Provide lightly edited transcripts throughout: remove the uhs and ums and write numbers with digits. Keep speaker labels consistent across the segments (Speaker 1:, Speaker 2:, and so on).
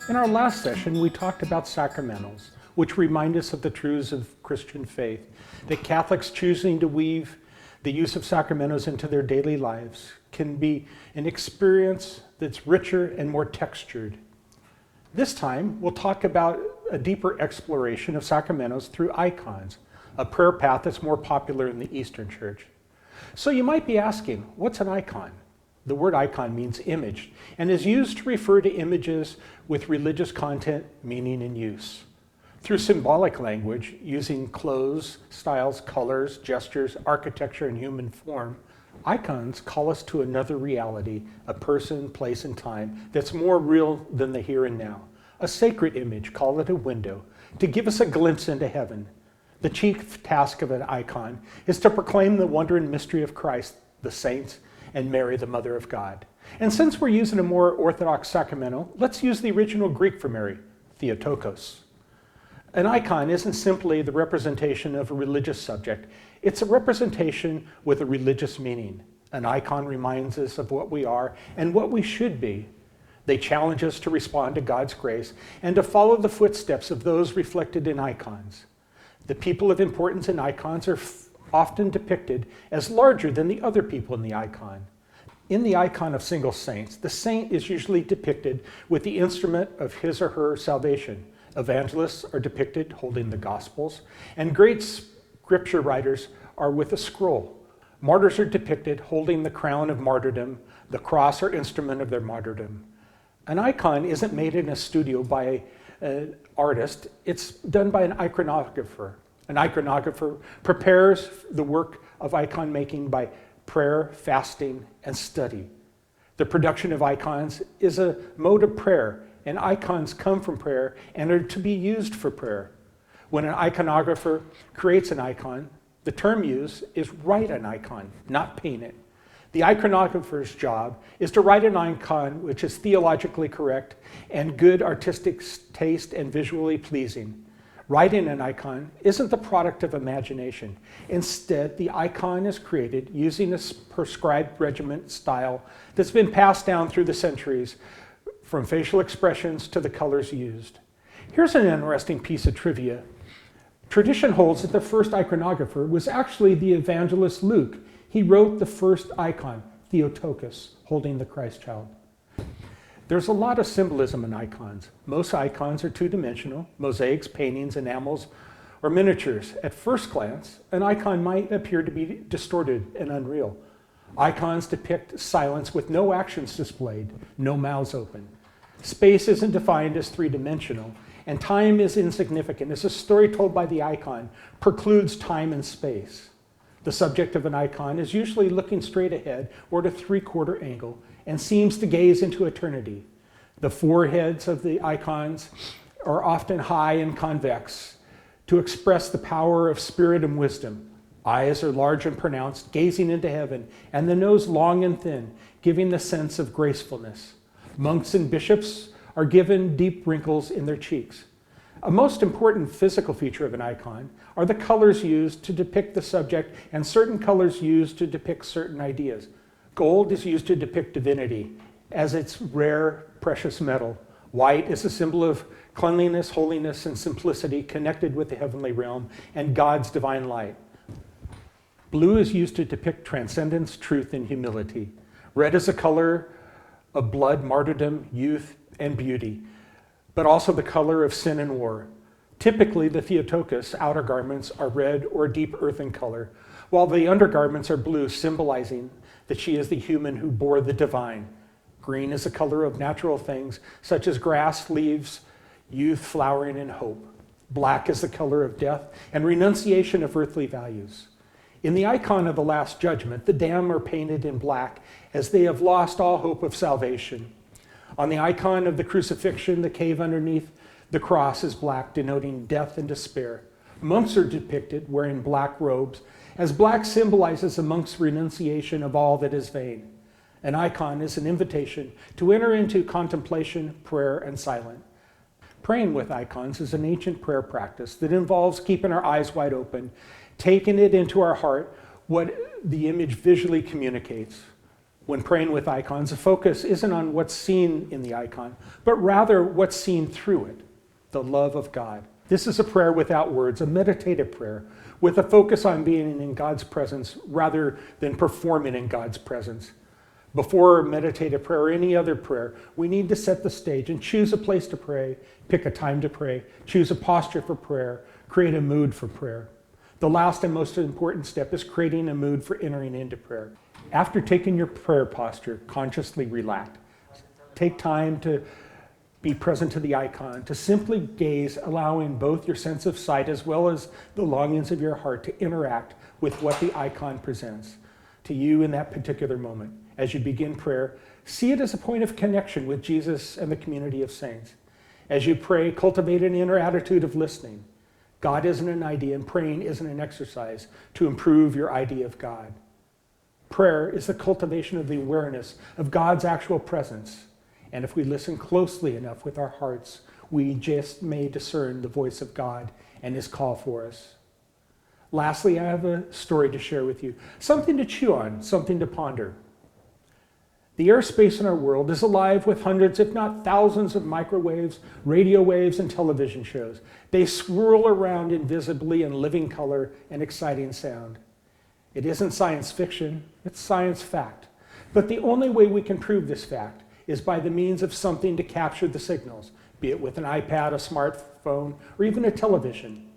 Speaker 1: In our last session, we talked about sacramentals, which remind us of the truths of Christian faith, that Catholics choosing to weave the use of sacramentals into their daily lives can be an experience that's richer and more textured. This time, we'll talk about a deeper exploration of sacramentals through icons, a prayer path that's more popular in the Eastern Church. So you might be asking, what's an icon? The word icon means image and is used to refer to images with religious content, meaning, and use. Through symbolic language, using clothes, styles, colors, gestures, architecture, and human form, icons call us to another reality, a person, place, and time that's more real than the here and now. A sacred image, call it a window, to give us a glimpse into heaven. The chief task of an icon is to proclaim the wonder and mystery of Christ, the saints, and Mary, the Mother of God. And since we're using a more orthodox sacramental, let's use the original Greek for Mary, Theotokos. An icon isn't simply the representation of a religious subject. It's a representation with a religious meaning. An icon reminds us of what we are and what we should be. They challenge us to respond to God's grace and to follow the footsteps of those reflected in icons. The people of importance in icons are often depicted as larger than the other people in the icon. In the icon of single saints, the saint is usually depicted with the instrument of his or her salvation. Evangelists are depicted holding the Gospels, and great scripture writers are with a scroll. Martyrs are depicted holding the crown of martyrdom, the cross or instrument of their martyrdom. An icon isn't made in a studio by an artist, it's done by an iconographer. An iconographer prepares the work of icon making by prayer, fasting, and study. The production of icons is a mode of prayer, and icons come from prayer and are to be used for prayer. When an iconographer creates an icon, the term used is write an icon, not paint it. The iconographer's job is to write an icon which is theologically correct and good artistic taste and visually pleasing. Writing an icon isn't the product of imagination. Instead, the icon is created using a prescribed regiment style that's been passed down through the centuries, from facial expressions to the colors used. Here's an interesting piece of trivia. Tradition holds that the first iconographer was actually the evangelist Luke. He wrote the first icon, Theotokos, holding the Christ child. There's a lot of symbolism in icons. Most icons are two-dimensional, mosaics, paintings, enamels, or miniatures. At first glance, an icon might appear to be distorted and unreal. Icons depict silence with no actions displayed, no mouths open. Space isn't defined as three-dimensional, and time is insignificant, as a story told by the icon precludes time and space. The subject of an icon is usually looking straight ahead or at a three-quarter angle and seems to gaze into eternity. The foreheads of the icons are often high and convex to express the power of spirit and wisdom. Eyes are large and pronounced, gazing into heaven, and the nose long and thin, giving the sense of gracefulness. Monks and bishops are given deep wrinkles in their cheeks. A most important physical feature of an icon are the colors used to depict the subject and certain colors used to depict certain ideas. Gold is used to depict divinity as its rare, precious metal. White is a symbol of cleanliness, holiness, and simplicity connected with the heavenly realm and God's divine light. Blue is used to depict transcendence, truth, and humility. Red is a color of blood, martyrdom, youth, and beauty, but also the color of sin and war. Typically, the Theotokos outer garments are red or deep earthen color, while the undergarments are blue, symbolizing that she is the human who bore the divine. Green is the color of natural things, such as grass, leaves, youth, flowering, and hope. Black is the color of death and renunciation of earthly values. In the icon of the Last Judgment, the damned are painted in black as they have lost all hope of salvation. On the icon of the crucifixion, the cave underneath the cross is black, denoting death and despair. Monks are depicted wearing black robes, as black symbolizes a monk's renunciation of all that is vain. An icon is an invitation to enter into contemplation, prayer, and silence. Praying with icons is an ancient prayer practice that involves keeping our eyes wide open, taking it into our heart what the image visually communicates. When praying with icons, the focus isn't on what's seen in the icon, but rather what's seen through it, the love of God. This is a prayer without words, a meditative prayer, with a focus on being in God's presence rather than performing in God's presence. Before meditative prayer or any other prayer, we need to set the stage and choose a place to pray, pick a time to pray, choose a posture for prayer, create a mood for prayer. The last and most important step is creating a mood for entering into prayer. After taking your prayer posture, consciously relax. Take time to be present to the icon, to simply gaze, allowing both your sense of sight as well as the longings of your heart to interact with what the icon presents to you in that particular moment. As you begin prayer, see it as a point of connection with Jesus and the community of saints. As you pray, cultivate an inner attitude of listening. God isn't an idea, and praying isn't an exercise to improve your idea of God. Prayer is the cultivation of the awareness of God's actual presence. And if we listen closely enough with our hearts, we just may discern the voice of God and his call for us. Lastly, I have a story to share with you, something to chew on, something to ponder. The airspace in our world is alive with hundreds, if not thousands, of microwaves, radio waves, and television shows. They swirl around invisibly in living color and exciting sound. It isn't science fiction, it's science fact. But the only way we can prove this fact is by the means of something to capture the signals, be it with an iPad, a smartphone, or even a television.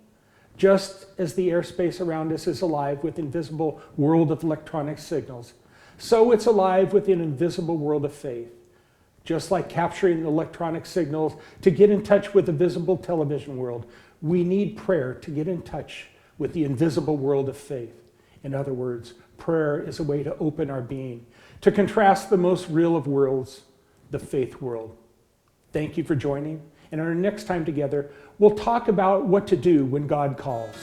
Speaker 1: Just as the airspace around us is alive with invisible world of electronic signals, so it's alive with an invisible world of faith. Just like capturing electronic signals to get in touch with the visible television world, we need prayer to get in touch with the invisible world of faith. In other words, prayer is a way to open our being, to contrast the most real of worlds, the faith world. Thank you for joining, and our next time together, we'll talk about what to do when God calls.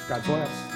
Speaker 1: God bless.